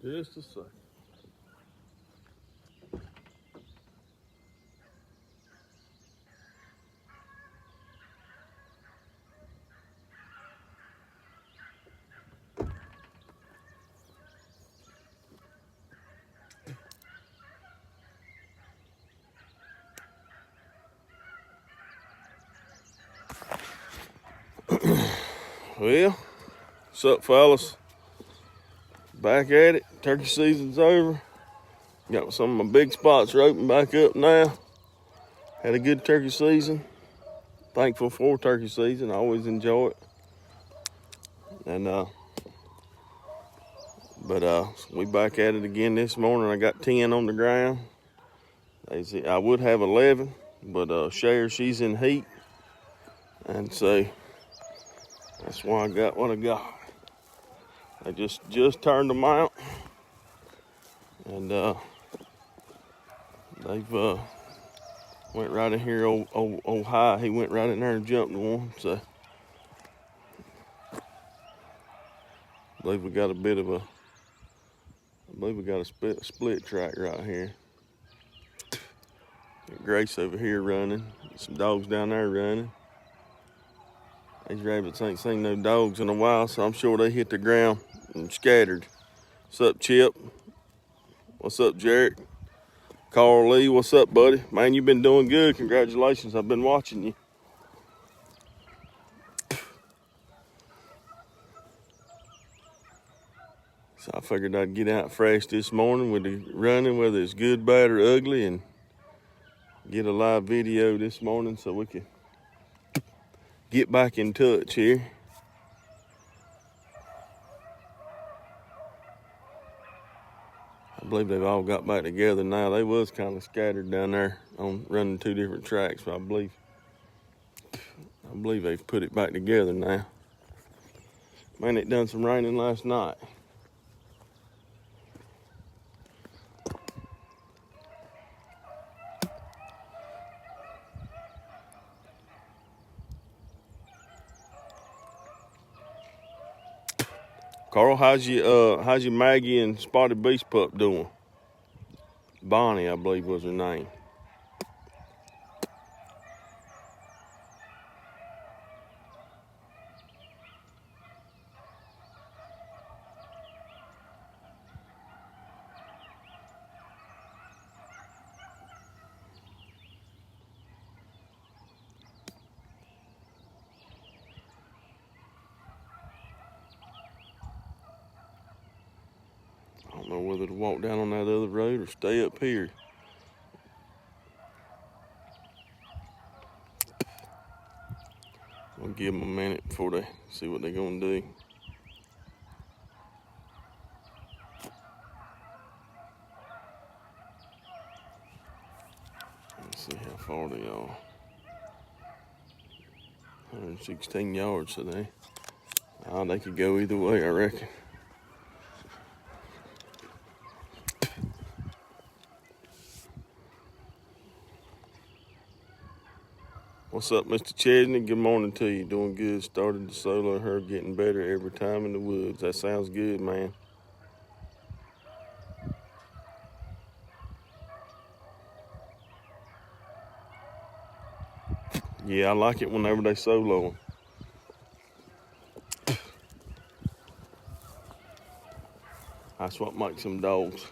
Just a second. Well, what's up, fellas? Back at it. Turkey season's over. Got some of my big spots are open back up now. Had a good turkey season. Thankful for turkey season. I always enjoy it. And we back at it again this morning. I got 10 on the ground. I would have 11, but Cher, she's in heat, and so that's why I got what I got. I just turned them out, and they've went right in here. Old High, he went right in there and jumped one. So I believe we got a split track right here. Got Grace over here running. Some dogs down there running. These rabbits ain't seen no dogs in a while, so I'm sure they hit the ground and scattered. What's up, Chip? What's up, Jarek? Carl Lee, what's up, buddy? Man, you've been doing good. Congratulations. I've been watching you. So I figured I'd get out fresh this morning with the running, whether it's good, bad, or ugly, and get a live video this morning so we can get back in touch here. I believe they've all got back together now. They was kind of scattered down there on running two different tracks, but I believe they've put it back together now. Man, it done some raining last night. Carl, how's your Maggie and Spotted Beast pup doing? Bonnie, I believe, was her name. I don't know whether to walk down on that other road or stay up here. I'll give them a minute before they see what they're gonna do. Let's see how far they are. 116 yards today. They could go either way, I reckon. What's up, Mr. Chesney? Good morning to you. Doing good. Started the solo herd, getting better every time in the woods. That sounds good, man. Yeah, I like it whenever they solo. That's what makes them dogs.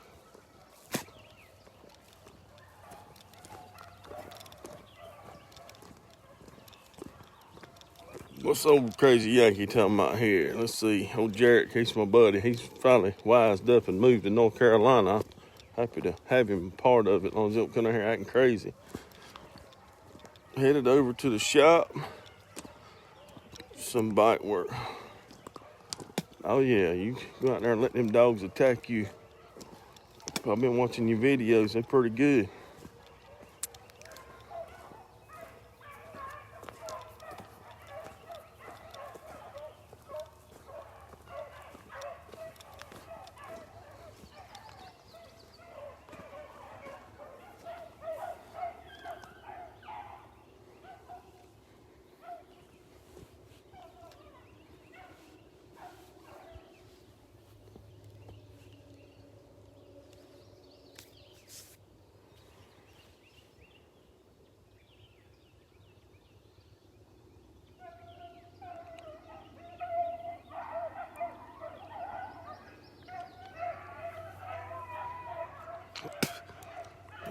What's old crazy Yankee talking about here? Let's see. Old Jarek, he's my buddy. He's finally wised up and moved to North Carolina. I'm happy to have him part of it, as long as he don't come out here acting crazy. Headed over to the shop. Some bite work. Oh yeah, you go out there and let them dogs attack you. I've been watching your videos. They're pretty good.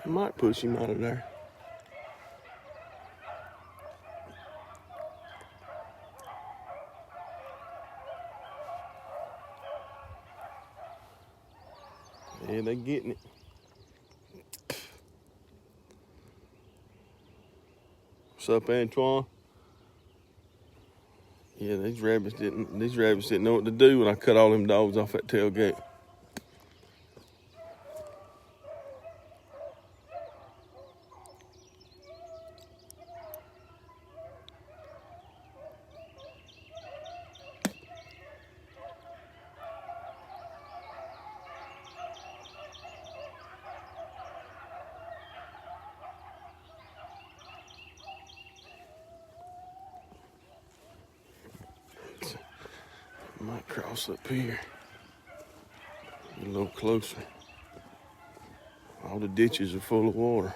I might push him out of there. Yeah, they getting it. What's up, Antoine? Yeah, these rabbits didn't know what to do when I cut all them dogs off that tailgate. Might cross up here. Get a little closer. All the ditches are full of water.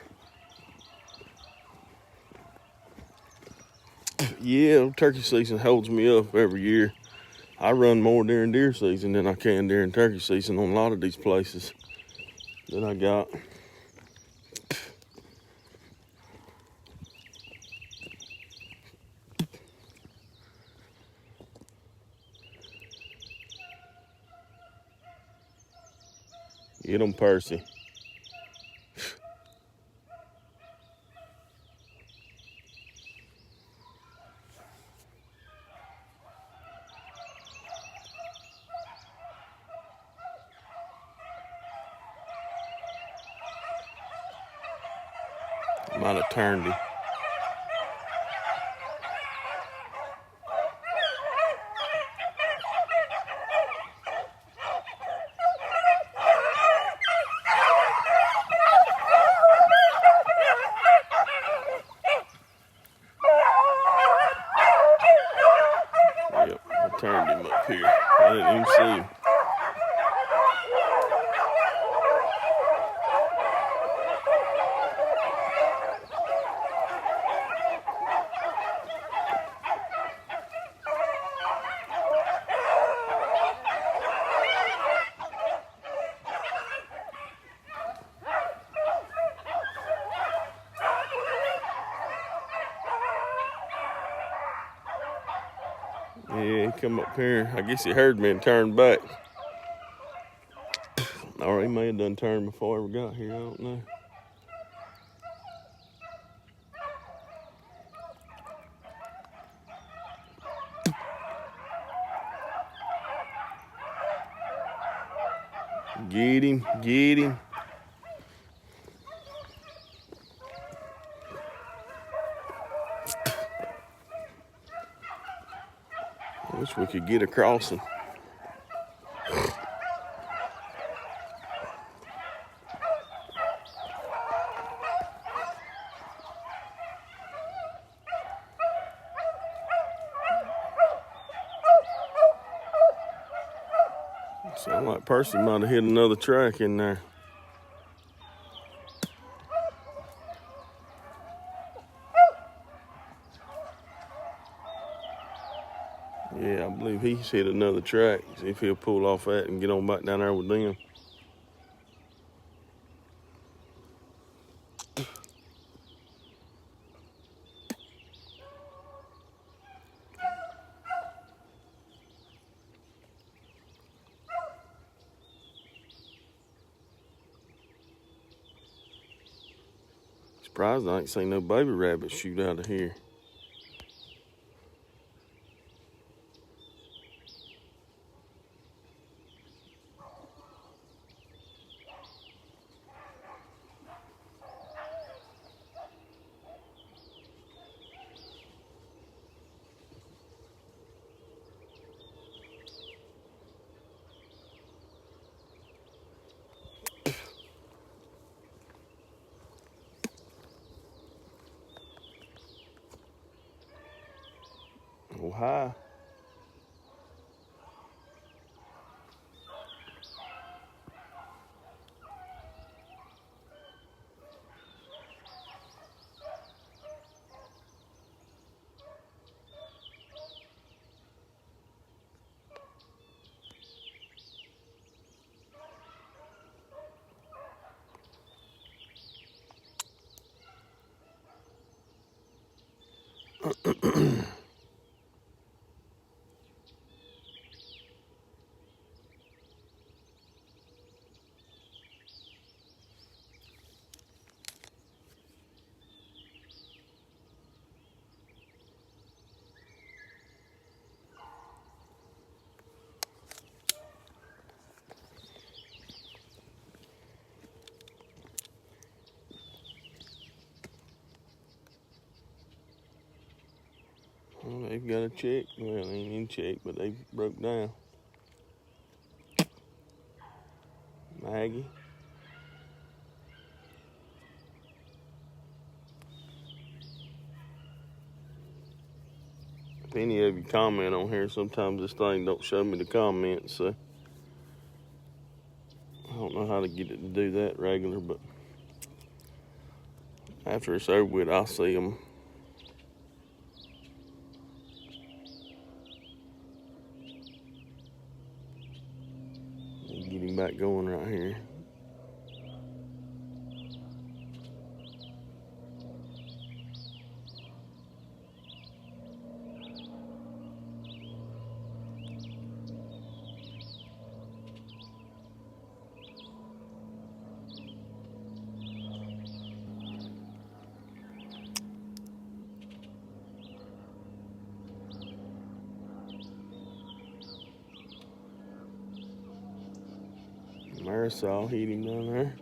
Yeah, turkey season holds me up every year. I run more during deer season than I can during turkey season on a lot of these places that I got. Get 'em, Percy. Might have turned him. Yep, I turned him up here. I didn't even see him. Yeah, he come up here. I guess he heard me and turned back. Or he may have done turned before I ever got here. I don't know. Get him, get him. I wish we could get across him. Sound like Percy might have hit another track in there. Yeah, I believe he's hit another track. See if he'll pull off that and get on back down there with them. Surprised I ain't seen no baby rabbits shoot out of here. Oh, hi. Well, they've got a chick. Well, they ain't in check, but they broke down. Maggie. If any of you comment on here, sometimes this thing don't show me the comments, so I don't know how to get it to do that regular, but after it's over with, I'll see them. Get him back going right here. Marisol hit him down there.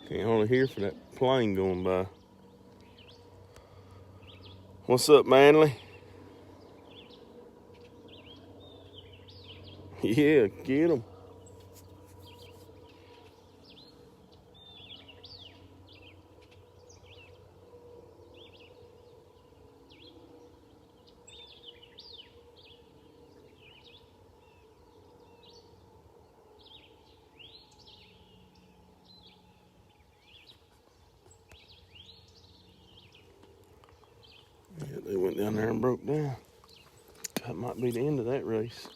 Can't hardly hear for that plane going by. What's up, Manly? Yeah, get him. Yeah, they went down there and broke down. That might be the end of that race.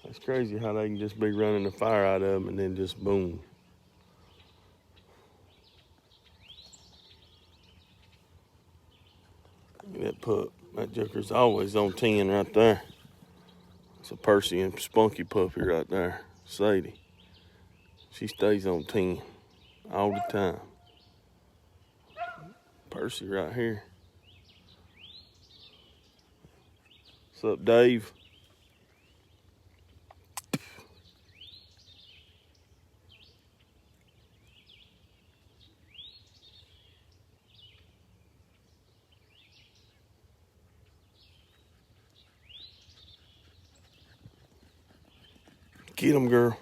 That's crazy how they can just be running the fire out of them and then just boom. That pup, that joker's always on 10 right there. It's a Percy and spunky puppy right there, Sadie. She stays on 10 all the time. Percy right here. What's up, Dave? Get him, girl.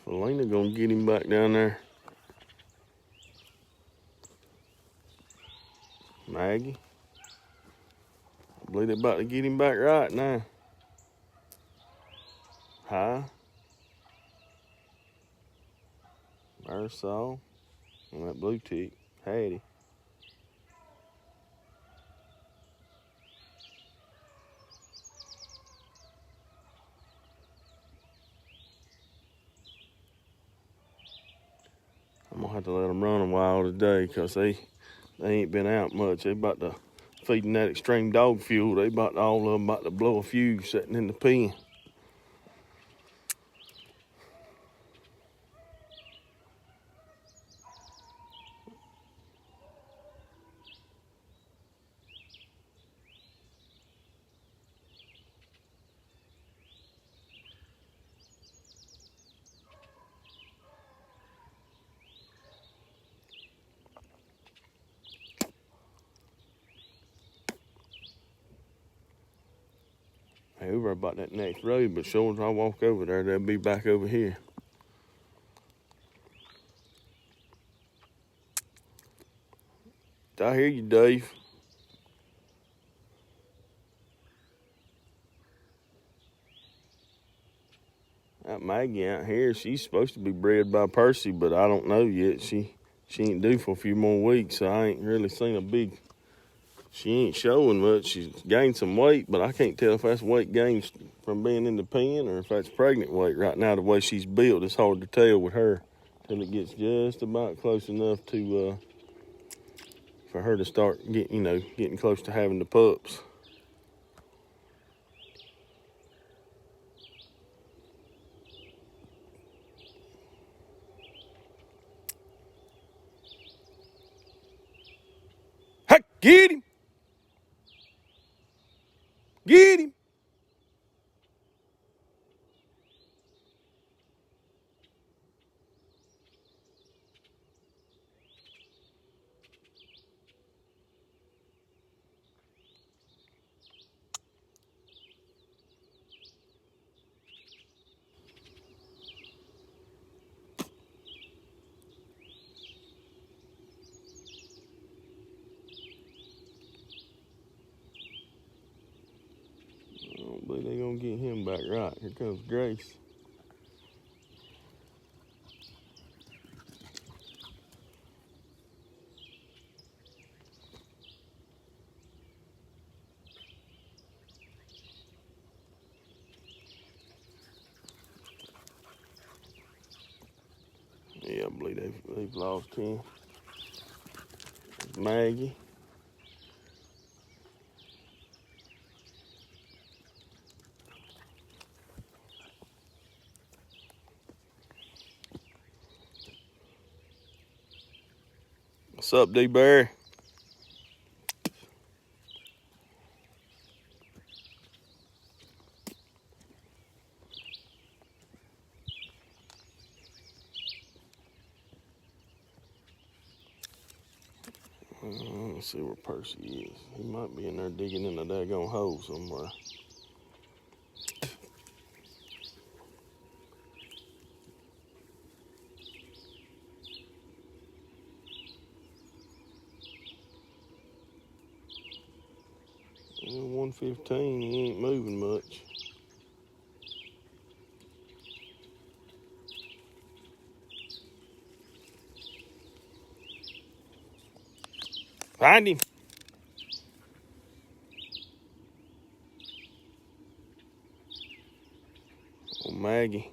Elena gonna get him back down there. Maggie. I believe they're about to get him back right now. Hi. Marisol. And that blue tick. Hattie. I'm gonna have to let them run a while today because they ain't been out much. They about to feeding that extreme dog fuel. They about all of them about to blow a fuse sitting in the pen. Hey, over about that next road, but sure as I walk over there, they'll be back over here. Did I hear you, Dave? That Maggie out here, she's supposed to be bred by Percy, but I don't know yet. She ain't due for a few more weeks, so I ain't really seen a big. She ain't showing much. She's gained some weight, but I can't tell if that's weight gained from being in the pen or if that's pregnant weight. Right now, the way she's built, it's hard to tell with her till it gets just about close enough to for for her to start getting close to having the pups. Hey, get him! Get him! I don't believe they're gonna get him back right. Here comes Grace. Yeah, I believe they've lost him. Maggie. What's up, D-Bear? Let's see where Percy is. He might be in there digging in the daggone hole somewhere. Yeah, 115, he ain't moving much. Find him. Oh, Maggie.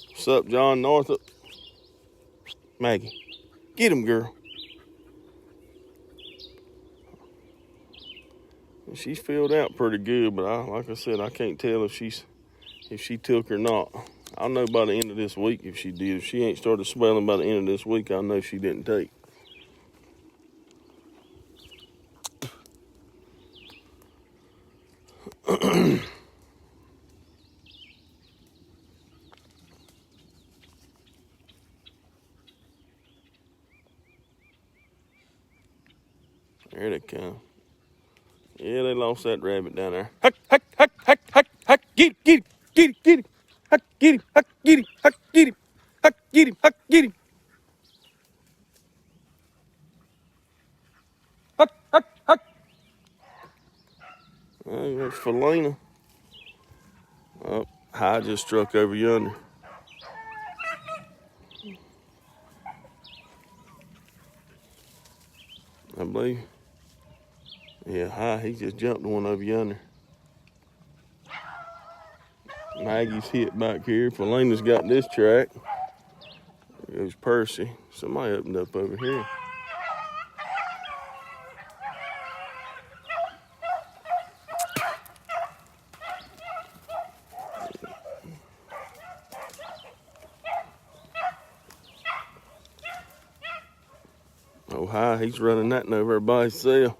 What's up, John Northup? Maggie. Get him, girl. She's filled out pretty good, but like I said, I can't tell if she took or not. I'll know by the end of this week if she did. If she ain't started swelling by the end of this week, I know she didn't take. There they come. Yeah, they lost that rabbit down there. Huck, huck, huck, huck, huck, huck, get him, get him, get him, huck, get him, huck, get him, huck, get him, huck, get him, huck, get him. Huck, huck, huck. Oh, there's Felina. Oh, High just struck over yonder. I believe. Yeah, High, he just jumped one over yonder. Maggie's hit back here. Felina's got this track. There goes Percy. Somebody opened up over here. Oh, High, he's running that one over by himself.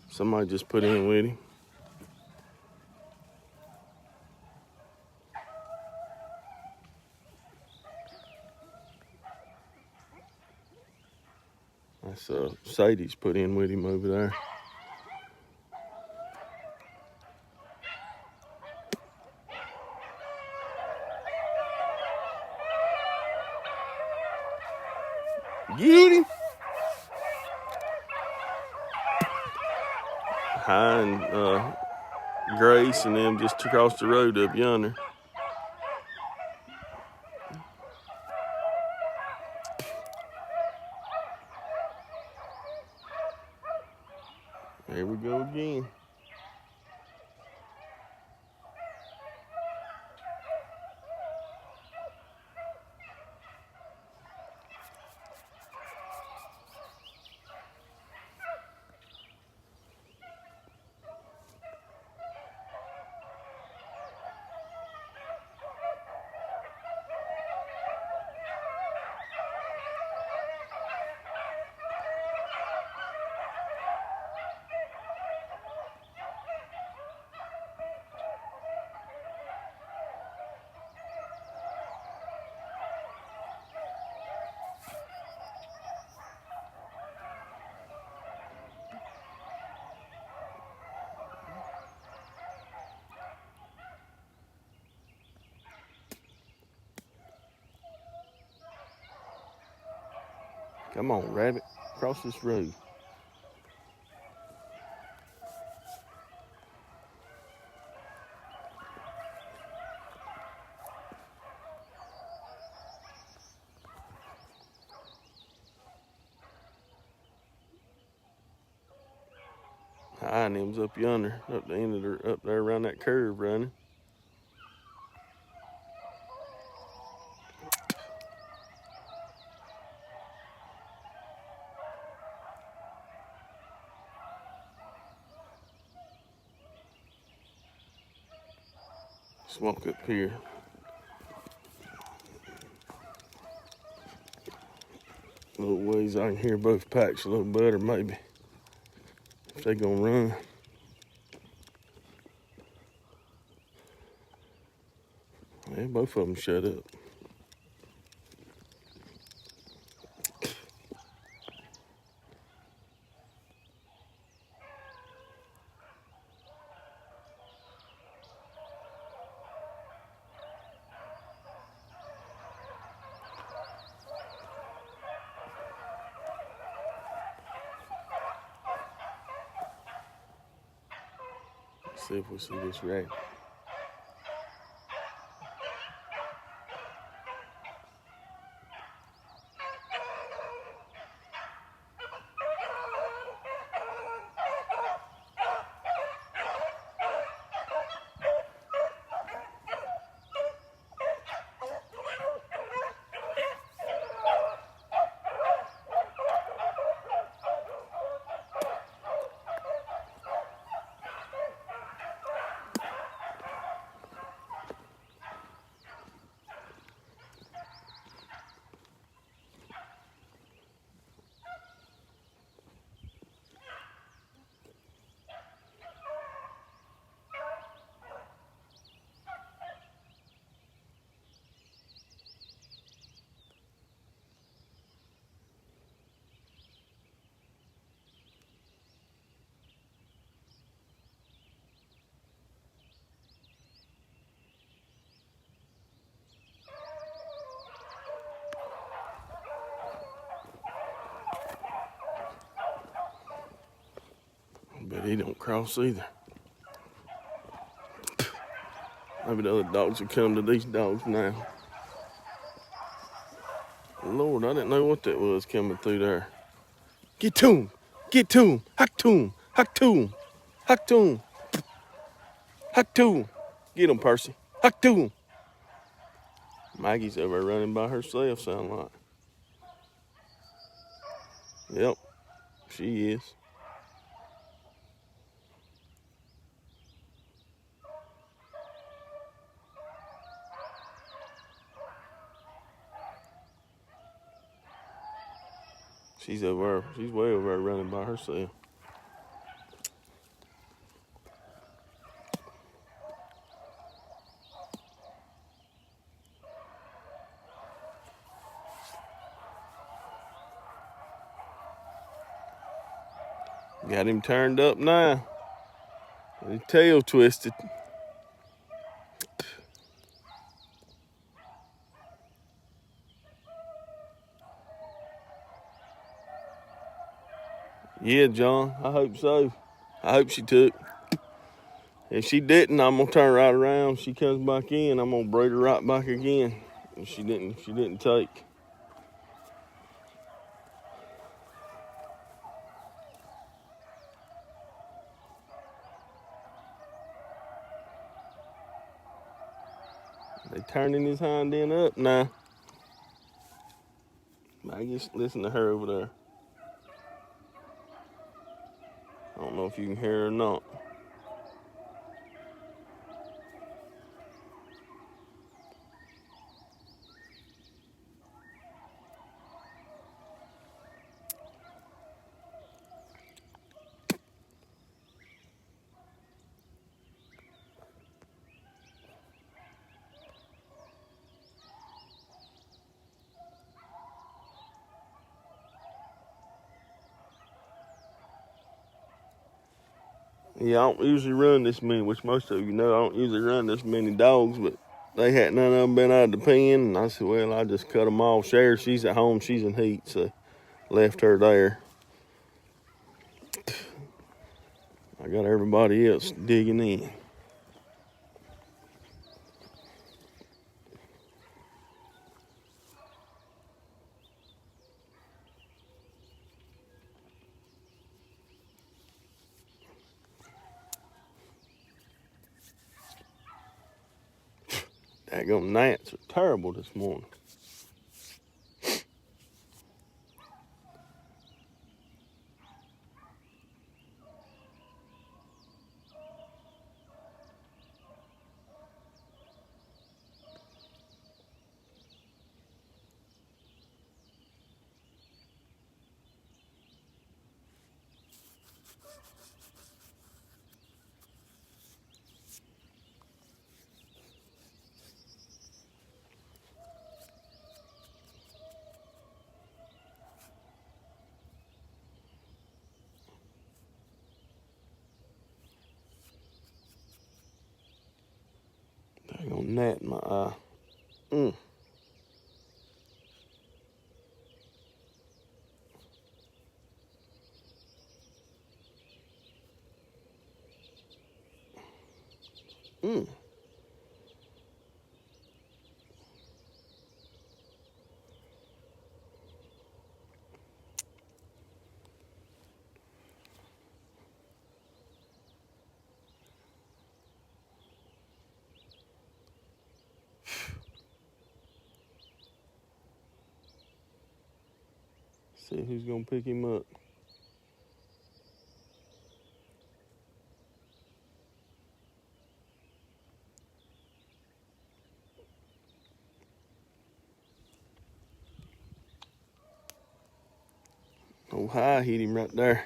Somebody just put in with him. That's Sadie's put in with him over there. Get him! High and Grace and them just across the road up yonder. There we go again. Come on, rabbit. Cross this road. Hind them's up yonder, up the end of the, up there around that curve running. Smoke up here. A little ways I can hear both packs a little better maybe. If they gonna run. Yeah, both of them shut up. Let's see if we see this rabbit. But he don't cross either. Maybe the other dogs will come to these dogs now. Lord, I didn't know what that was coming through there. Get to him. Get to him. Hack to him. Hack to him. Hack to him. Hack to him. Get him, Percy. Hack to him. Maggie's over there running by herself, sound like. Yep, she is. She's over there. She's way over there running by herself. Got him turned up now. His tail twisted. Yeah, John, I hope so. I hope she took. If she didn't, I'm gonna turn right around. If she comes back in, I'm gonna braid her right back again. If she didn't take. They turning his hind end up now. I just listen to her over there. I don't know if you can hear her or not. Yeah, I don't usually run this many, which most of you know I don't usually run this many dogs, but they hadn't none of them been out of the pen, and I said, well, I just cut them off. Cher, she's at home, she's in heat, so left her there. I got everybody else digging in. Daggone gnats are terrible this morning. Daggone gnat in my eye. Mm. Mm. See who's gonna pick him up. Oh, hi, hit him right there.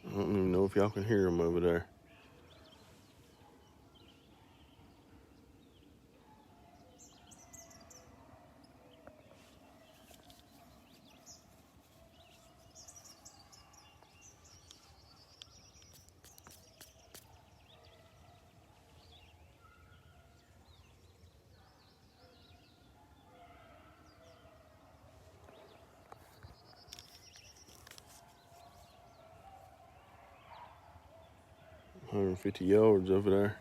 I don't even know if y'all can hear him over there. $150 yards over there.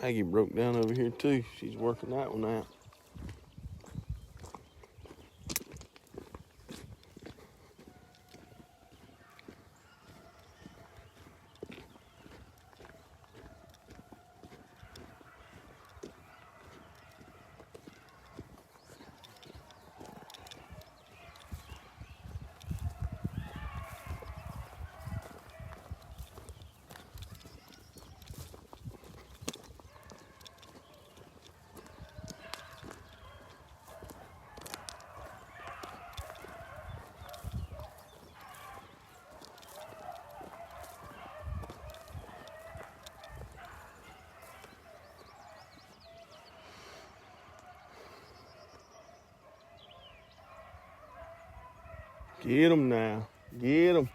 Aggie broke down over here too. She's working that one out. Get him now. Get him.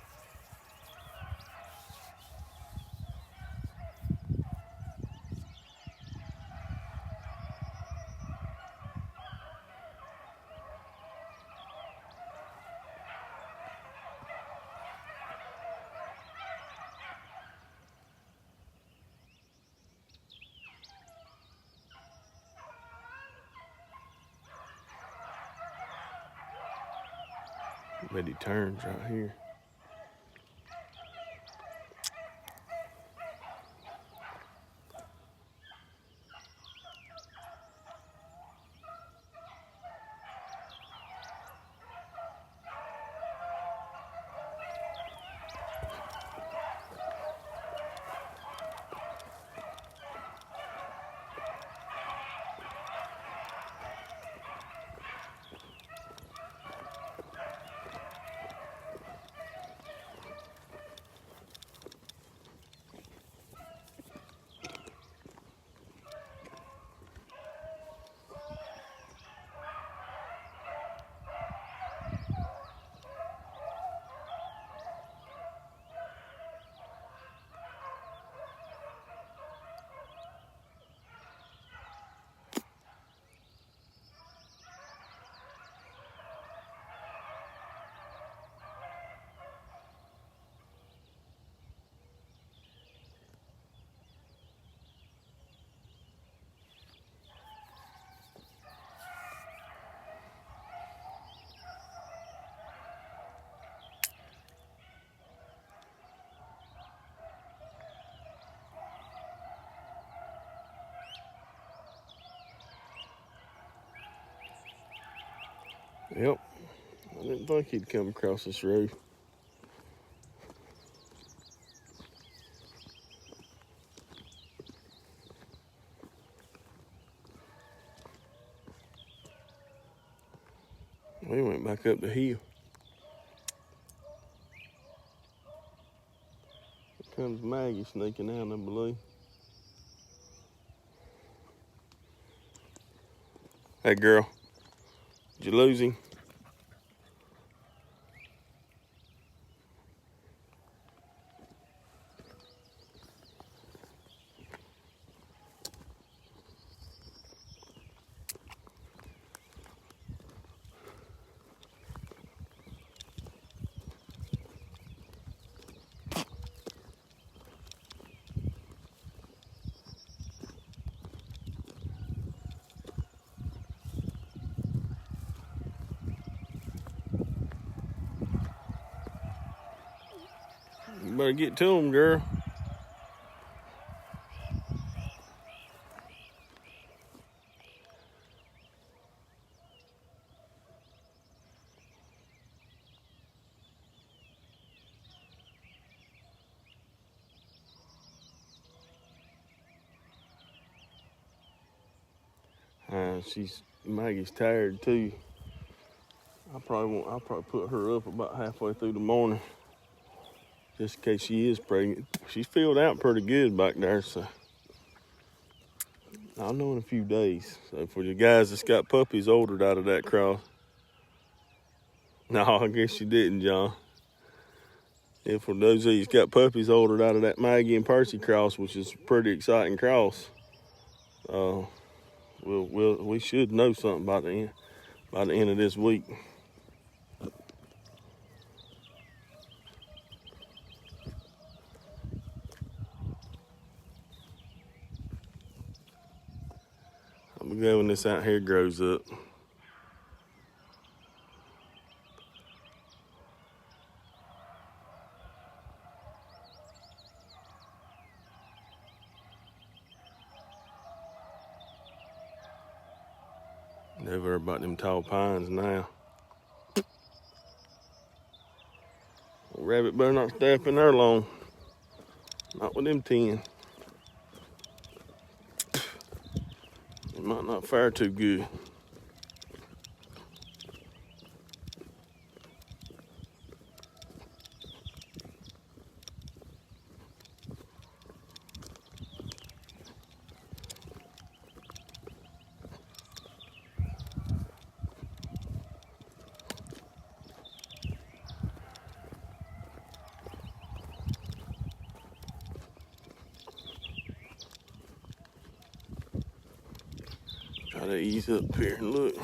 But he turns right here. Yep. I didn't think he'd come across this road. We went back up the hill. Here comes Maggie sneaking out, I believe. Hey, girl. Did you lose him? You better get to him, girl. Maggie's tired too. I'll probably put her up about halfway through the morning, just in case she is pregnant. She's filled out pretty good back there, so I'll know in a few days. So for the guys that's got puppies ordered out of that cross, no, I guess you didn't, John. Yeah, for those of you that's got puppies ordered out of that Maggie and Percy cross, which is a pretty exciting cross, we should know something by the end of this week. I'm glad when this out here grows up. They're worried about them tall pines now. Rabbit better not stay up in there long. Not with them 10. It might not fare too good. Try to ease up here and look.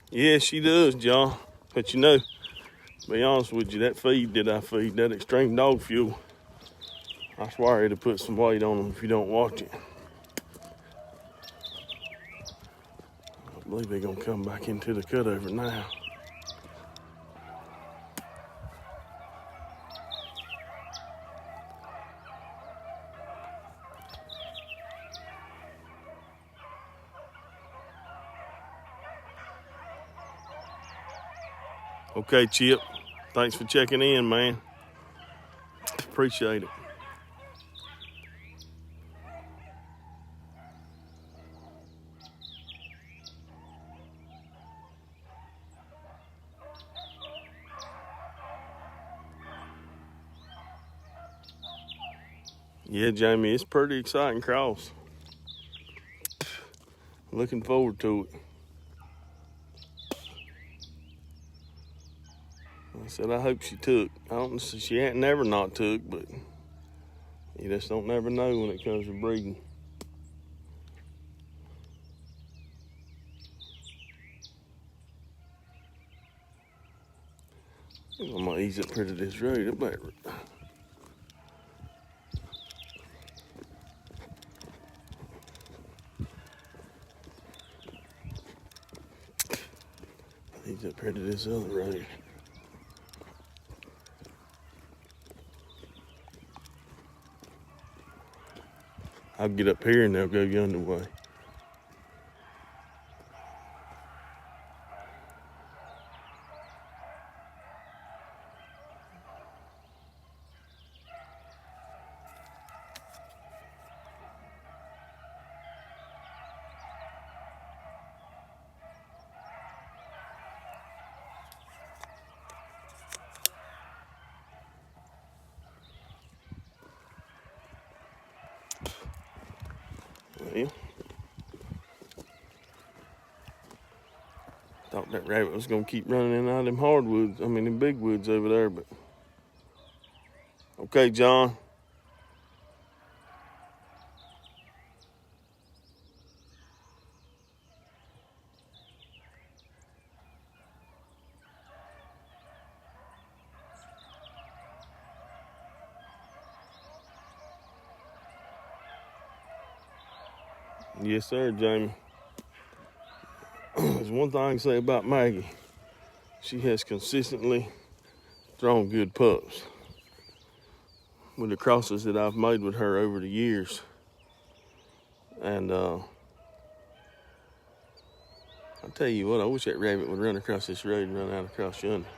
Yeah, she does, John. But you know, to be honest with you, that feed that I feed, that extreme dog fuel, I swear it'll put some weight on them if you don't watch it. I believe they're gonna come back into the cutover now. Okay, Chip. Thanks for checking in, man. Appreciate it. Yeah, Jamie, it's a pretty exciting cross. Looking forward to it. I said I hope she took. I don't. She ain't never not took, but you just don't never know when it comes to breeding. I'm gonna ease up here to this road. Ease up here to this other road. I'll get up here and they'll go yonder way. Well, thought that rabbit was gonna keep running in and out of them hardwoods. I mean, them big woods over there, but okay, John. Yes, sir, Jamie. There's one thing I can say about Maggie. She has consistently thrown good pups with the crosses that I've made with her over the years. And I tell you what, I wish that rabbit would run across this road and run out across yonder.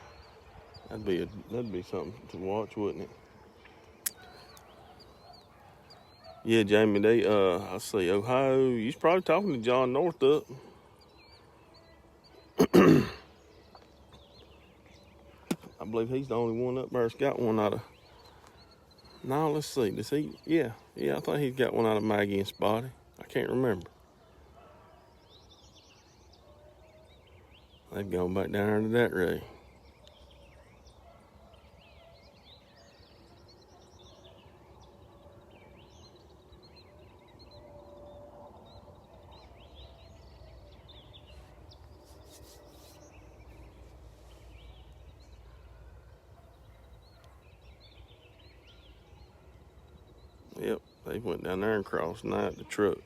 That'd be something to watch, wouldn't it? Yeah, Jamie, I see Ohio. You's probably talking to John Northup. I believe he's the only one up there that's got one out of. No, let's see. Does he? Yeah, I thought he's got one out of Maggie and Spotty. I can't remember. They've gone back down into that road. Yep, they went down there and crossed now at the truck.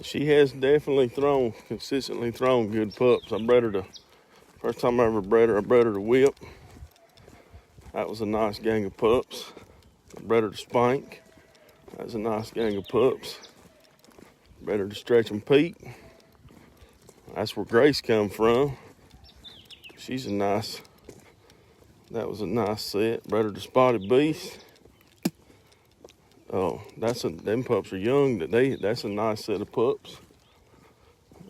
She has definitely consistently thrown good pups. First time I ever bred her, I bred her to Whip. That was a nice gang of pups. I bred her to Spank. That was a nice gang of pups. Bred her to Stretch and Pete. That's where Grace come from. That was a nice set. Bred her to Spotted Beast. Oh, them pups are young. That's a nice set of pups.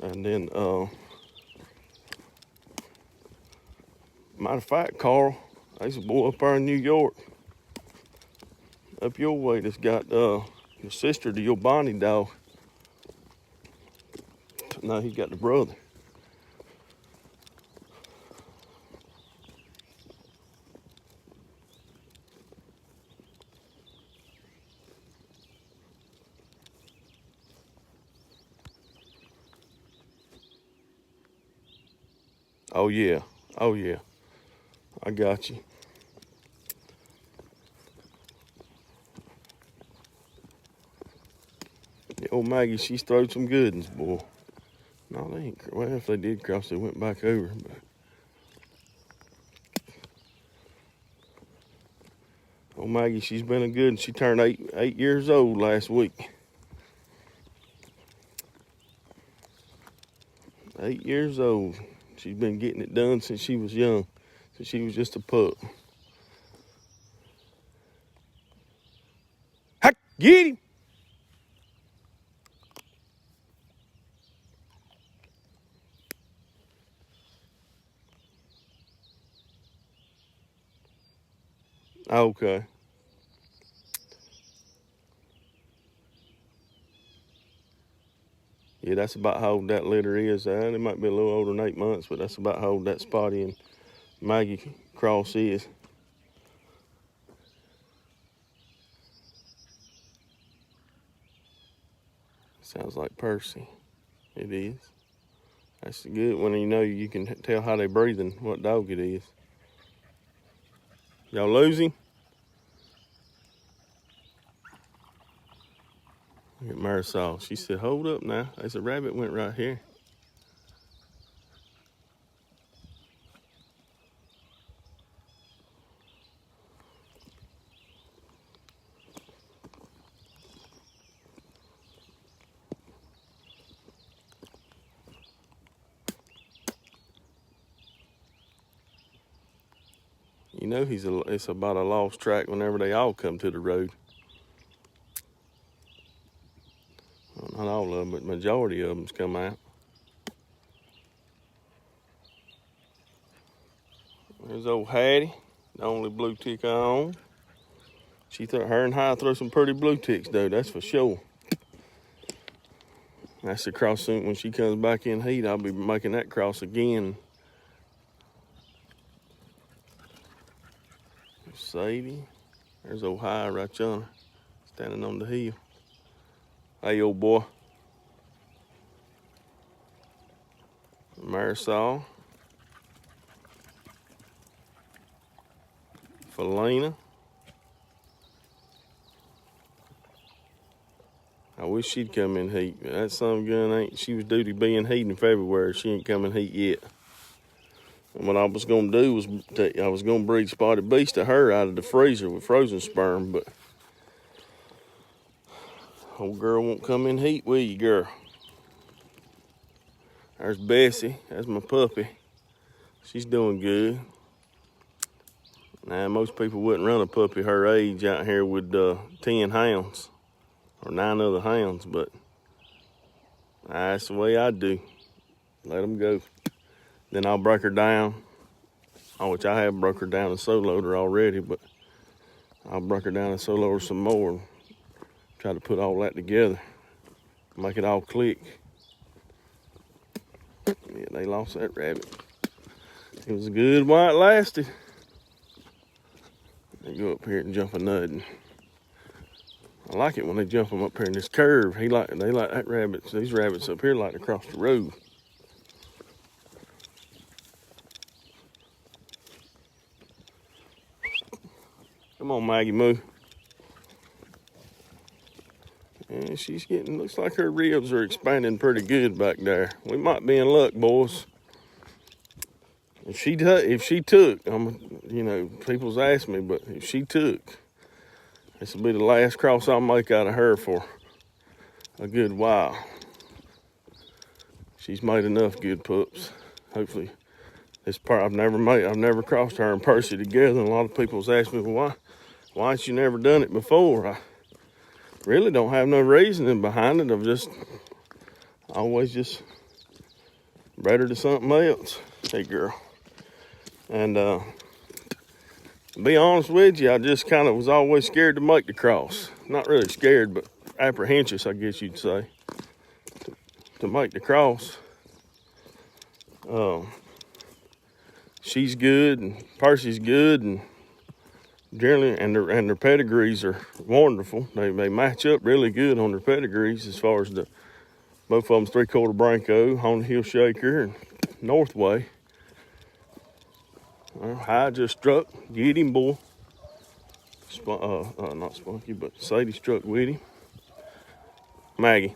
And then, matter of fact, Carl, there's a boy up there in New York, up your way, that's got your sister to your Bonnie dog. No, he got the brother. Oh yeah, oh yeah. I got you. The old Maggie, she's throwed some good ones, boy. No, they ain't. Well, if they did cross, they went back over. But old Maggie, she's been a good one. She turned 8 years old last week. 8 years old. She's been getting it done since she was young, since she was just a pup. Heck, get him! Okay. Yeah, that's about how old that litter is. It might be a little older than 8 months, but that's about how old that Spotty and Maggie cross is. Sounds like Percy. It is. That's good when you can tell how they breathing, what dog it is. Y'all lose him? Look at Marisol. She said, hold up now. There's a rabbit went right here. You know it's about a lost track whenever they all come to the road. Well, not all of them, but majority of them's come out. There's old Hattie, the only blue tick I own. Her and High throw some pretty blue ticks though, that's for sure. That's the cross soon. When she comes back in heat, I'll be making that cross again. Sadie. There's old High right yonder, standing on the hill. Hey, old boy. Marisol. Felina. I wish she'd come in heat, but that son of a gun she was due to be in heat in February. She ain't come in heat yet. And what I was gonna do was I was gonna breed Spotted Beast to her out of the freezer with frozen sperm, but old girl won't come in heat, will you, girl? There's Bessie, that's my puppy. She's doing good. Now, most people wouldn't run a puppy her age out here with 10 hounds or 9 other hounds, but that's the way I do. Let them go. Then I'll break her down, which I have broke her down and soloed her already, but I'll break her down and solo her some more and try to put all that together, make it all click. Yeah, they lost that rabbit. It was a good while it lasted. They go up here and jump a nut. I like it when they jump them up here in this curve. They like that rabbits. These rabbits up here like to cross the road. Come on, Maggie, Moo. And she's looks like her ribs are expanding pretty good back there. We might be in luck, boys. If she took, people's asked me, but if she took, this will be the last cross I'll make out of her for a good while. She's made enough good pups. Hopefully, I've never crossed her and Percy together. And a lot of people's asked me, well, why ain't you never done it before? I really don't have no reasoning behind it. I've just always just bred her to something else. Hey, girl. And to be honest with you, I just kind of was always scared to make the cross. Not really scared, but apprehensive, I guess you'd say, to make the cross. She's good, and Percy's good, and generally, and their pedigrees are wonderful. They match up really good on their pedigrees as far as both of them's 3/4 Branco, Honda Hill Shaker, and Northway. Well, High just struck. Get him, boy. Not Spunky, but Sadie struck with him. Maggie.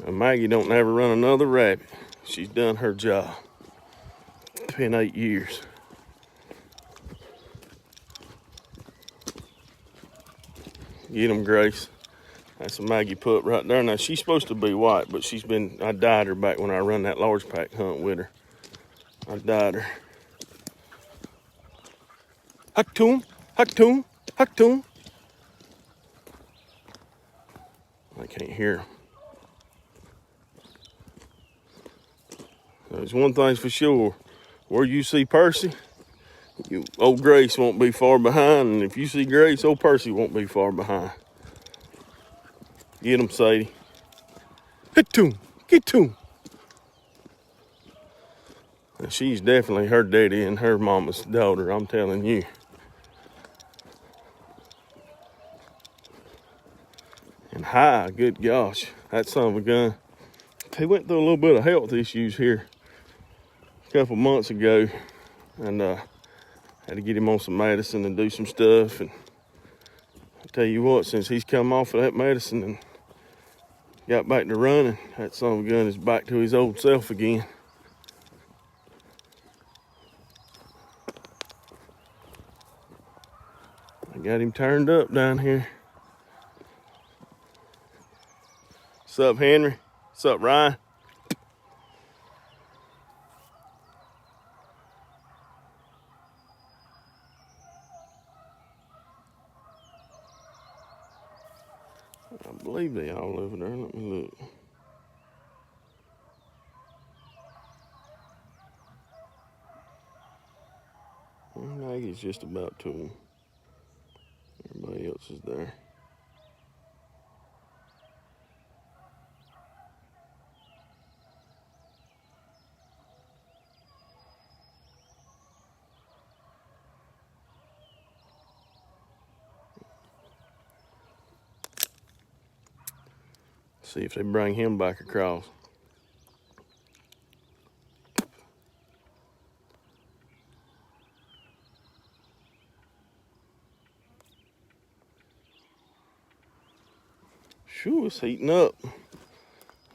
And Maggie don't ever run another rabbit. She's done her job. It's been 8 years. Get him, Grace. That's a Maggie pup right there. Now, she's supposed to be white, but I dyed her back when I run that large pack hunt with her. I dyed her. Huck to him, huck to him, huck to him. I can't hear him. There's one thing's for sure. Where you see Percy, old Grace won't be far behind. And if you see Grace, old Percy won't be far behind. Get him, Sadie. Hit to him. Get to him. And she's definitely her daddy and her mama's daughter, I'm telling you. And High, good gosh, that son of a gun. He went through a little bit of health issues here a couple months ago, and had to get him on some medicine and do some stuff. And I tell you what, since he's come off of that medicine and got back to running, that son of a gun is back to his old self again. I got him turned up down here. What's up, Henry? What's up, Ryan? I believe they all over there. Let me look. Maggie's just about to them. Everybody else is there. See if they bring him back across. Sure, it's heating up.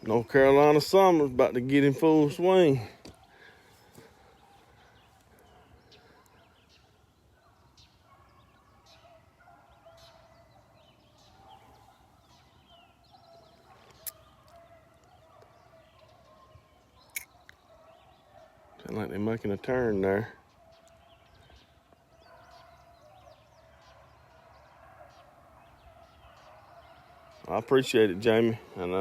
North Carolina summer's about to get in full swing. Sound like they're making a turn there. I appreciate it, Jamie. And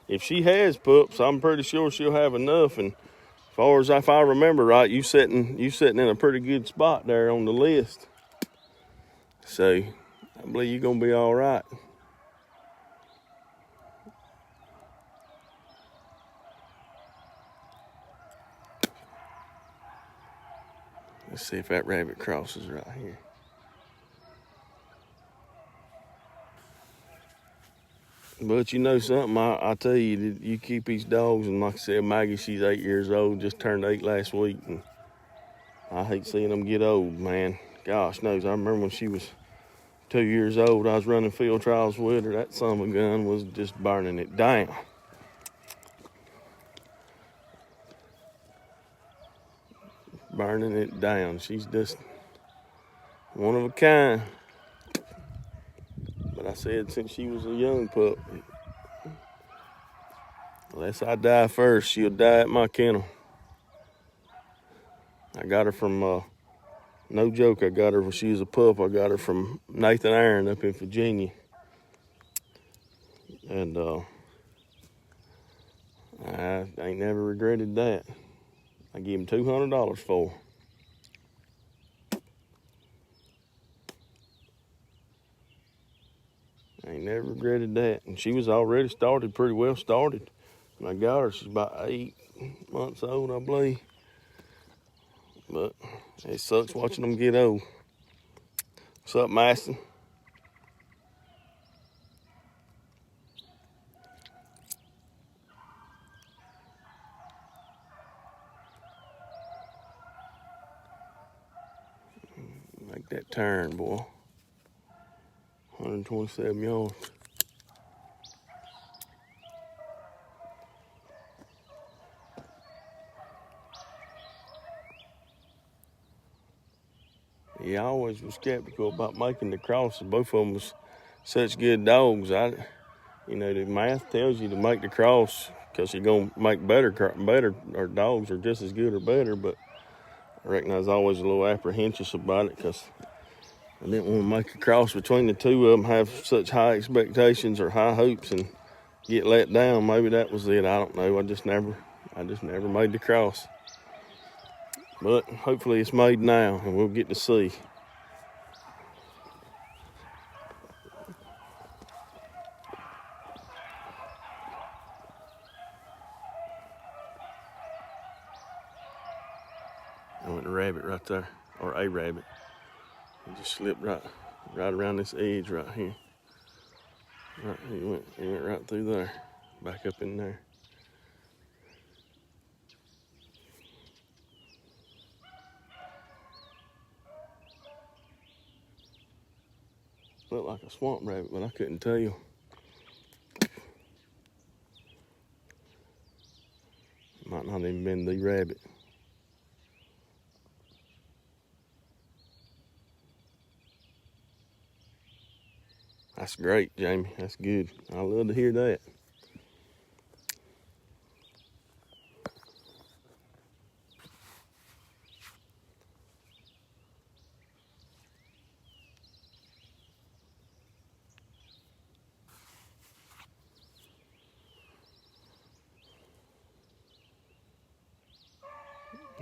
if she has pups, I'm pretty sure she'll have enough. And as far as if I remember right, you sitting in a pretty good spot there on the list. So I believe you're gonna be all right. Let's see if that rabbit crosses right here. But you know something, I tell you, you keep these dogs, and like I said, Maggie, she's 8 years old, just turned 8 last week, and I hate seeing them get old, man. Gosh knows, I remember when she was 2 years old, I was running field trials with her. That son of a gun was just burning it down. Burning it down. She's just one of a kind. But I said since she was a young pup, unless I die first, she'll die at my kennel. I got her from, no joke, I got her when she was a pup. I got her from Nathan Aaron up in Virginia. And I ain't never regretted that. I gave him $200 for her. I ain't never regretted that. And she was already started, pretty well started. When I got her, she's about 8 months old, I believe. But it sucks watching them get old. What's up, Maston? Make that turn, boy. 127 yards. Yeah, I always was skeptical about making the crosses. Both of them was such good dogs. You know, the math tells you to make the cross because you're gonna make better, or dogs are just as good or better. But I reckon I was always a little apprehensive about it because I didn't want to make a cross between the two of them, have such high expectations or high hopes, and get let down. Maybe that was it. I don't know. I just never made the cross. But hopefully it's made now, and we'll get to see. I went a rabbit right there, or a rabbit. He just slipped right around this edge right here. Right, he went right through there, back up in there. Looked like a swamp rabbit, but I couldn't tell. Might not even been the rabbit. That's great, Jamie. That's good. I love to hear that.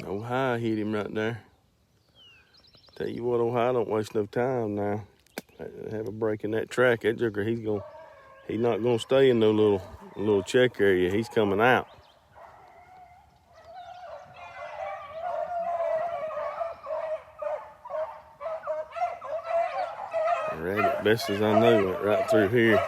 Ohio hit him right there. Tell you what, Ohio don't waste no time now. Have a break in that track. That joker, he's not gonna stay in no little check area. He's coming out. The rabbit, best as I know, went right through here.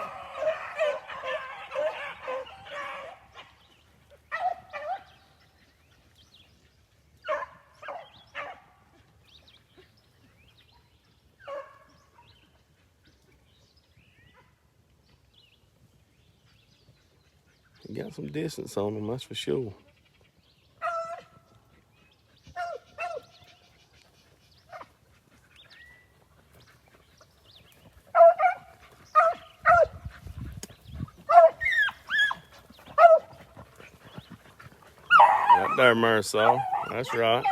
He got some distance on him, that's for sure. Right there, Marisol. That's right.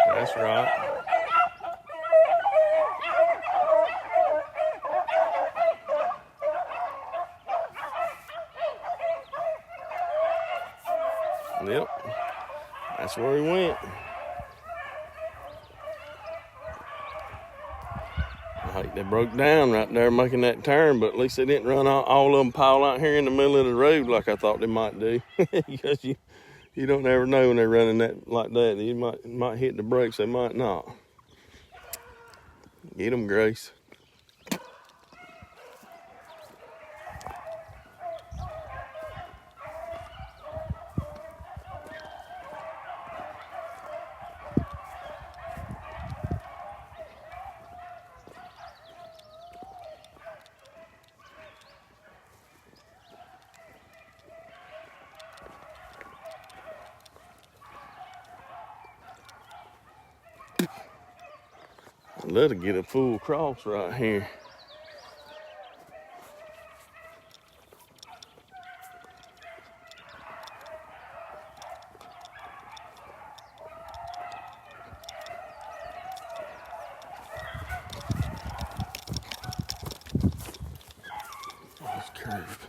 That's right. Yep. That's where he went. I think they broke down right there making that turn, but at least they didn't run all of them pile out here in the middle of the road like I thought they might do. Because you don't ever know when they're running that like that. You might hit the brakes, they might not. Get them, Grace. I'd love to get a full cross right here. It's curved.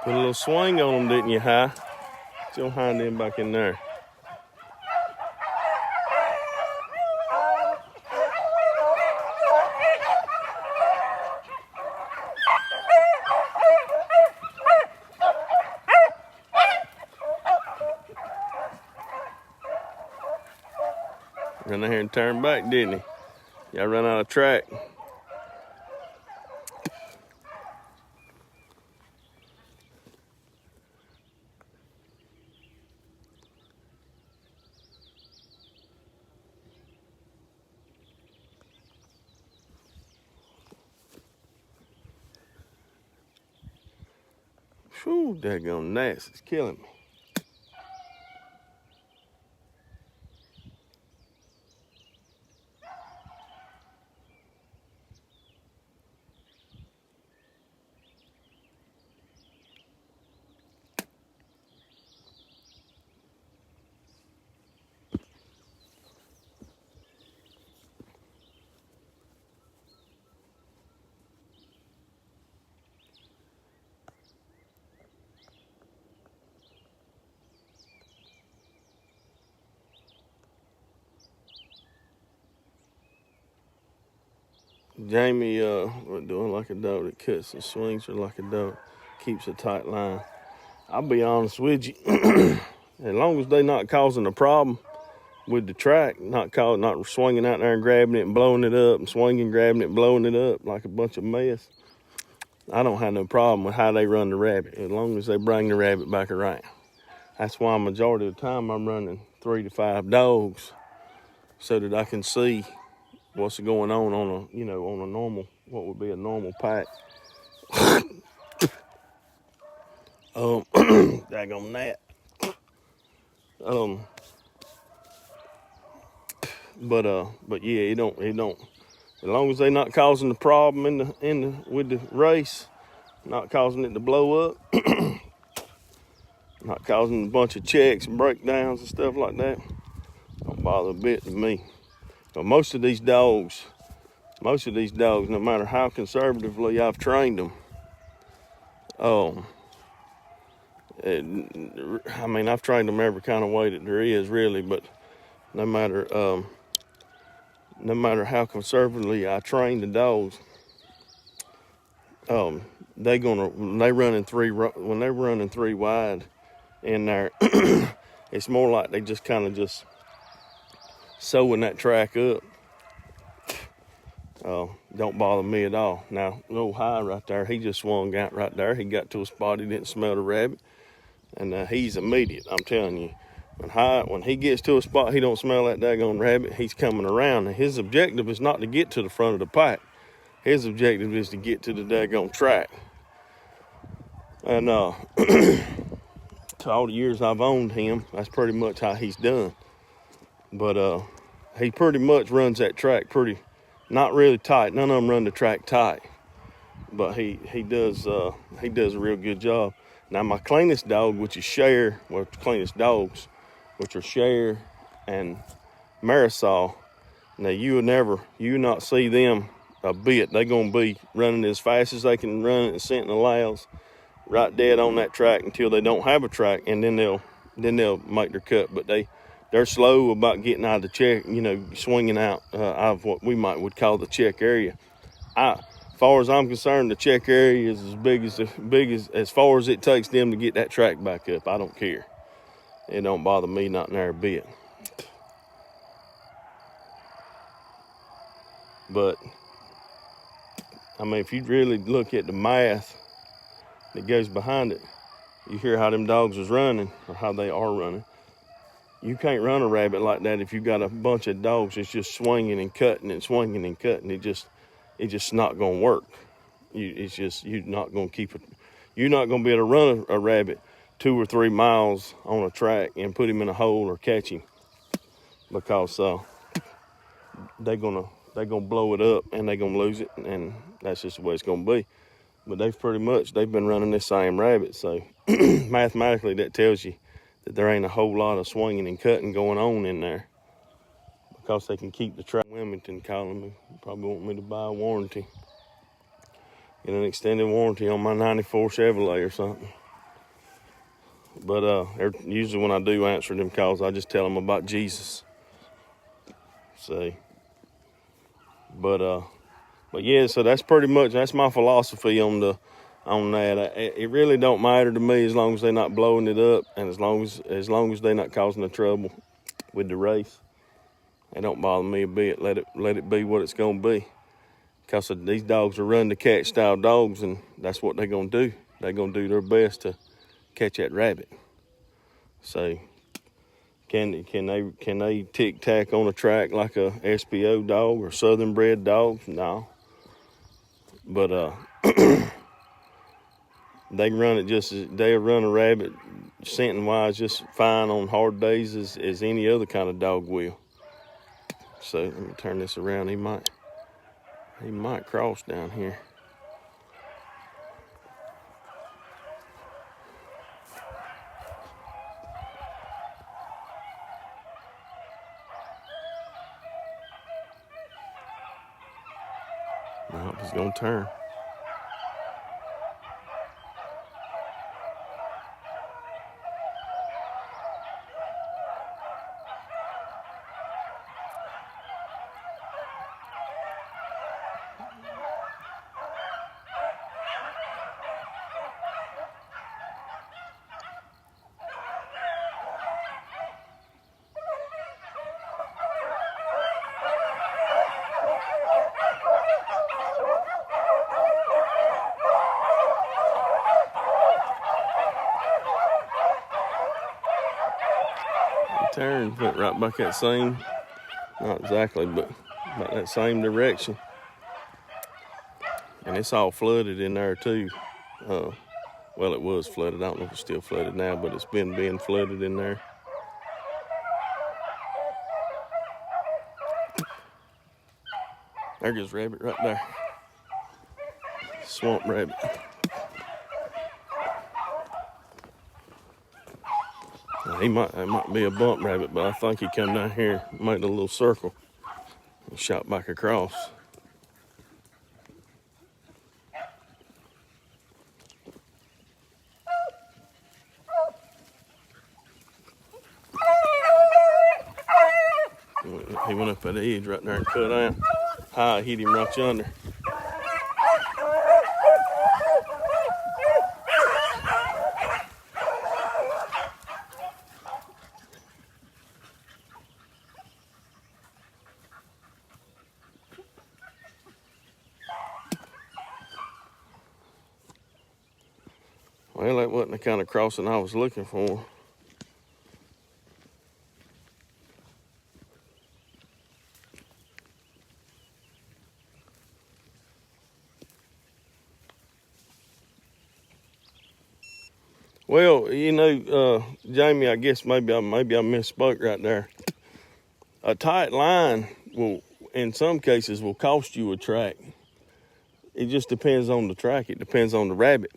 Put a little swing on them, didn't you, Hi? Still hind them back in there. Run out here and turn back, didn't he? Y'all run out of track. Whew, daggone gnats, it's killing me. Jamie doing like a dog that cuts and swings her like a dog, keeps a tight line. I'll be honest with you, as long as they not causing a problem with the track, not swinging out there and grabbing it and blowing it up, and swinging, grabbing it, blowing it up like a bunch of mess, I don't have no problem with how they run the rabbit, as long as they bring the rabbit back around. That's why majority of the time I'm running 3 to 5 dogs, so that I can see what's going on a, on a normal, what would be a normal pack. Daggone that. But yeah, it don't. As long as they not causing the problem with the race, not causing it to blow up, not causing a bunch of checks and breakdowns and stuff like that, don't bother a bit to me. But most of these dogs, no matter how conservatively I've trained them, I've trained them every kind of way that there is, really. But no matter how conservatively I train the dogs, when they're running three wide in there, it's more like they just kind of just sewing that track up. Don't bother me at all. Now, little High right there, he just swung out right there. He got to a spot, he didn't smell the rabbit, and he's immediate. I'm telling you, when he gets to a spot he don't smell that daggone rabbit, he's coming around. And his objective is not to get to the front of the pack. His objective is to get to the daggone track. And to all the years I've owned him, that's pretty much how he's done. But he pretty much runs that track not really tight. None of them run the track tight, but he does a real good job. Now my cleanest dog, which is Cher, cleanest dogs, which are Cher and Marisol. Now you not see them a bit. They're gonna be running as fast as they can run and scenting allows, right dead on that track until they don't have a track, and then they'll make their cut. But they're slow about getting out of the check, swinging out of what we would call the check area. As far as I'm concerned, the check area is as far as it takes them to get that track back up. I don't care. It don't bother me not there a bit. But if you really look at the math that goes behind it, you hear how them dogs is running, or how they are running. You can't run a rabbit like that if you got a bunch of dogs that's just swinging and cutting and swinging and cutting. It's just not gonna work. You're not gonna keep it. You're not gonna be able to run a rabbit 2 or 3 miles on a track and put him in a hole or catch him, because they're gonna blow it up and they're gonna lose it, and that's just the way it's gonna be. But they've been running this same rabbit, so mathematically that tells you that there ain't a whole lot of swinging and cutting going on in there, because they can keep the track. Wilmington calling me, probably want me to buy a warranty, get an extended warranty on my 94 Chevrolet or something. But usually when I do answer them calls, I just tell them about Jesus. See, but yeah, so that's my philosophy on that. It really don't matter to me as long as they're not blowing it up, and as long as they're not causing the trouble with the race. It don't bother me a bit. Let it be what it's gonna be. Because these dogs are run to catch style dogs, and that's what they're gonna do. They're gonna do their best to catch that rabbit. So can they tic tac on a track like a SPO dog or southern bred dog? No. But They run it they'll run a rabbit scenting wise just fine on hard days as any other kind of dog will. So let me turn this around. He might cross down here. No, he's gonna turn. Turned, went right back that same, not exactly, but about that same direction. And it's all flooded in there too. Well, it was flooded. I don't know if it's still flooded now, but it's been being flooded in there. There goes rabbit right there. Swamp rabbit. It might be a bump rabbit, but I think he come down here, made a little circle, and shot back across. He went up at the edge right there and cut out. I hit him right yonder. Well, that wasn't the kind of crossing I was looking for. Well, you know, Jamie, I guess maybe I misspoke right there. A tight line will, in some cases, will cost you a track. It just depends on the track. It depends on the rabbit.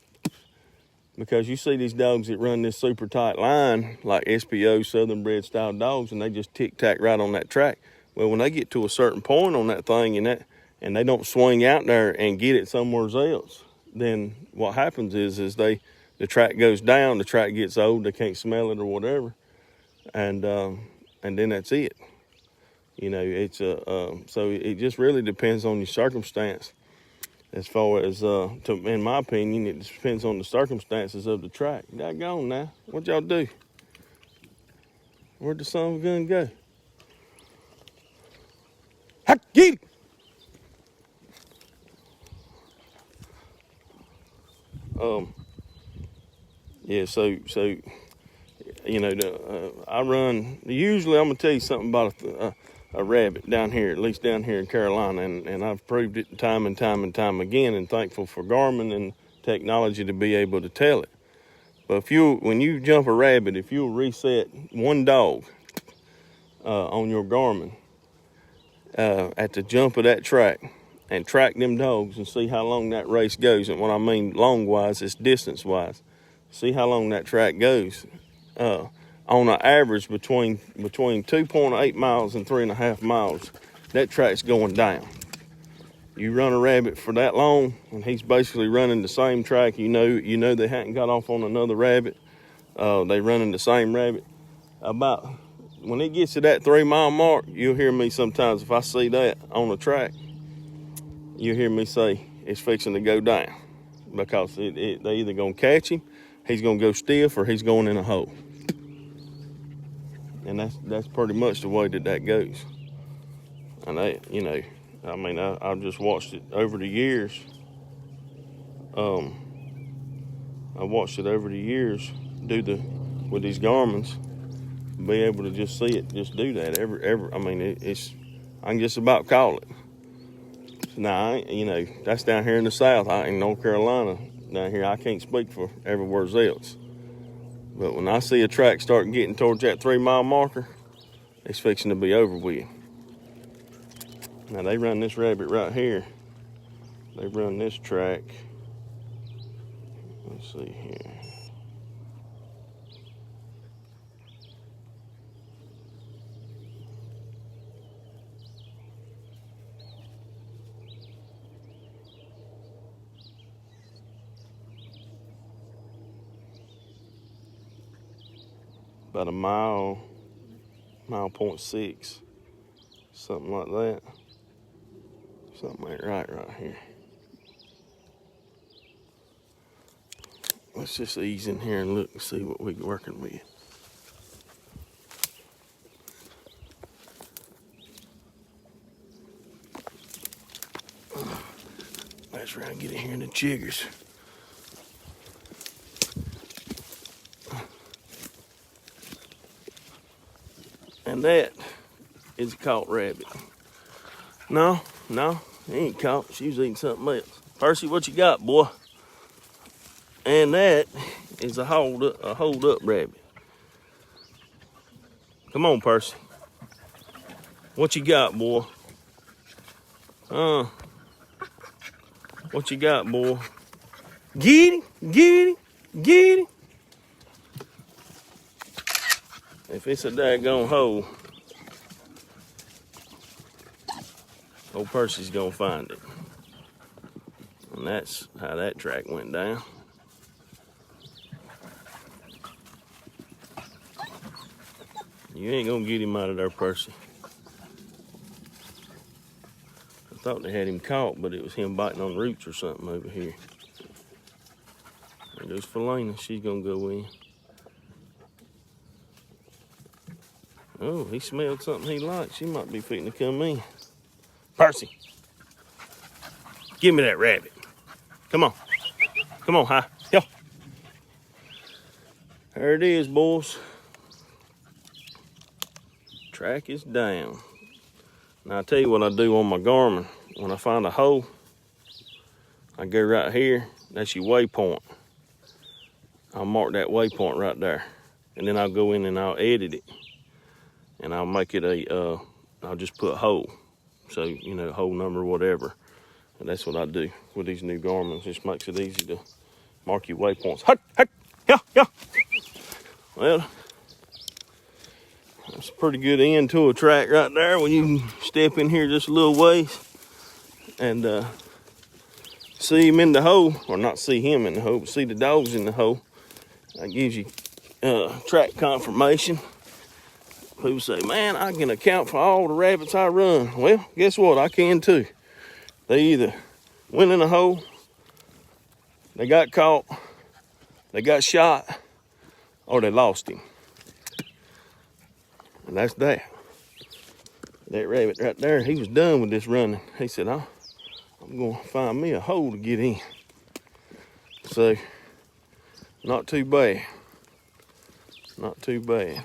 Because you see these dogs that run this super tight line, like SPO, Southern bred style dogs, and they just tic-tac right on that track. Well, when they get to a certain point on that thing and they don't swing out there and get it somewhere else, then what happens is the track goes down, the track gets old, they can't smell it or whatever, and then that's it. You know, it's so it just really depends on your circumstance. As far as, in my opinion, it depends on the circumstances of the track. Daggone now, what y'all do? Where'd the son of a gun go? Heck, get him! Yeah, so you know, I run. Usually, I'm gonna tell you something about a rabbit down here, at least down here in Carolina, and I've proved it time and time again, and thankful for Garmin and technology to be able to tell it. But when you jump a rabbit, if you'll reset one dog on your Garmin at the jump of that track and track them dogs and see how long that race goes, and what I mean long-wise is distance-wise, see how long that track goes. On an average between 2.8 miles and 3.5 miles, that track's going down. You run a rabbit for that long, and he's basically running the same track. You know they hadn't got off on another rabbit. They running the same rabbit. About when it gets to that 3 mile mark, you'll hear me sometimes, if I see that on the track, you'll hear me say it's fixing to go down, because they either gonna catch him, he's gonna go stiff, or he's going in a hole. And that's pretty much the way that goes. And I've just watched it over the years. I watched it over the years with these Garmins, be able to just see it, just do that. I can just about call it. Now, that's down here in the South, in North Carolina. down here. I can't speak for everywhere else. But when I see a track start getting towards that 3 mile marker, it's fixing to be over with. Now they run this rabbit right here. They run this track. Let's see here. About a mile, 1.6, something like that. Something ain't right here. Let's just ease in here and look and see what we're working with. Let's try and get in here in the chiggers. And that is a caught rabbit. No, he ain't caught. She was eating something else. Percy, what you got, boy? And that is a hold up rabbit. Come on, Percy. What you got, boy? What you got, boy? Get him, get him, get him. If it's a daggone hole, old Percy's gonna find it. And that's how that track went down. You ain't gonna get him out of there, Percy. I thought they had him caught, but it was him biting on roots or something over here. There goes Felina, she's gonna go in. Oh, he smelled something he liked. She might be fitting to come in. Percy, give me that rabbit. Come on. Come on, hi. Yo. There it is, boys. Track is down. Now, I'll tell you what I do on my Garmin. When I find a hole, I go right here. That's your waypoint. I'll mark that waypoint right there. And then I'll go in and I'll edit it. And I'll make it I'll just put hole. So, you know, hole number, whatever. And that's what I do with these new Garmins. It just makes it easy to mark your waypoints. Yeah. Well, that's a pretty good end to a track right there when you can step in here just a little ways and see him in the hole, or not see him in the hole, but see the dogs in the hole. That gives you track confirmation. People say, man, I can account for all the rabbits I run. Well, guess what? I can too. They either went in a hole, they got caught, they got shot, or they lost him. And that's that. That rabbit right there, he was done with this running. He said, I'm going to find me a hole to get in. So, not too bad. Not too bad.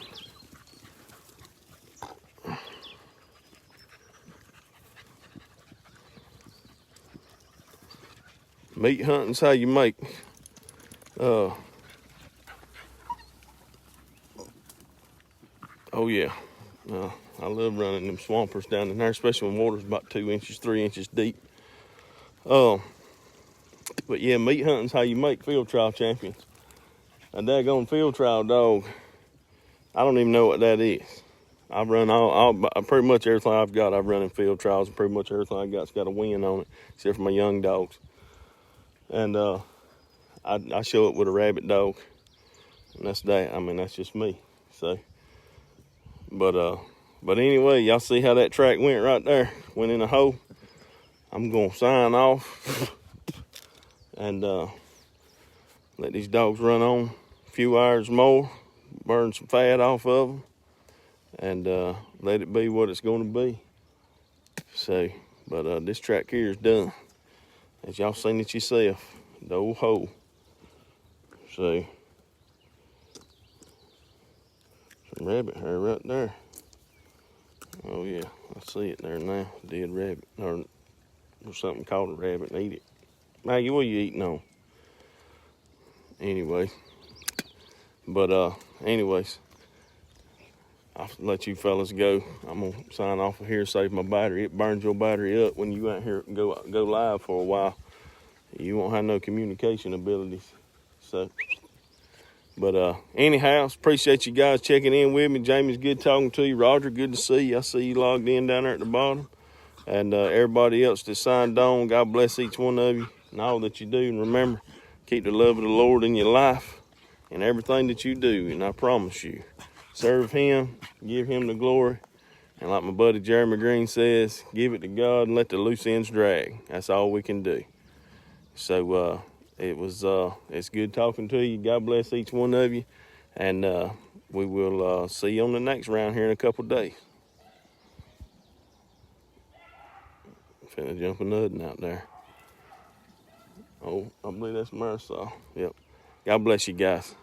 Meat hunting's how you make oh yeah, I love running them swampers down in there, especially when water's about 2 inches, 3 inches deep. But yeah, meat hunting's how you make field trial champions. A daggone field trial dog, I don't even know what that is. I've run all pretty much everything I've got. I've run in field trials, and pretty much everything I got's got a win on it, except for my young dogs. And I show up with a rabbit dog, and that's that. I mean, that's just me. So, but anyway, y'all see how that track went right there? Went in a hole. I'm gonna sign off and let these dogs run on a few hours more, burn some fat off of them, and let it be what it's gonna be. So, but this track here is done. As y'all seen it yourself, the old hole. So, some rabbit hair right there. Oh yeah, I see it there now. Dead rabbit, or something called a rabbit and eat it. Maggie, what are you eating on? anyway. But anyways, I'll let you fellas go. I'm gonna sign off of here, save my battery. It burns your battery up when you out here and go live for a while. You won't have no communication abilities. So, but anyhow, appreciate you guys checking in with me. Jamie's good talking to you. Roger, good to see you. I see you logged in down there at the bottom. And everybody else that signed on, God bless each one of you and all that you do. And remember, keep the love of the Lord in your life and everything that you do. And I promise you, serve him, give him the glory. And like my buddy Jeremy Green says, give it to God and let the loose ends drag. That's all we can do. So it's good talking to you. God bless each one of you. And we will see you on the next round here in a couple of days. Finna jump a nutting out there. Oh, I believe that's Marisol. Yep. God bless you guys.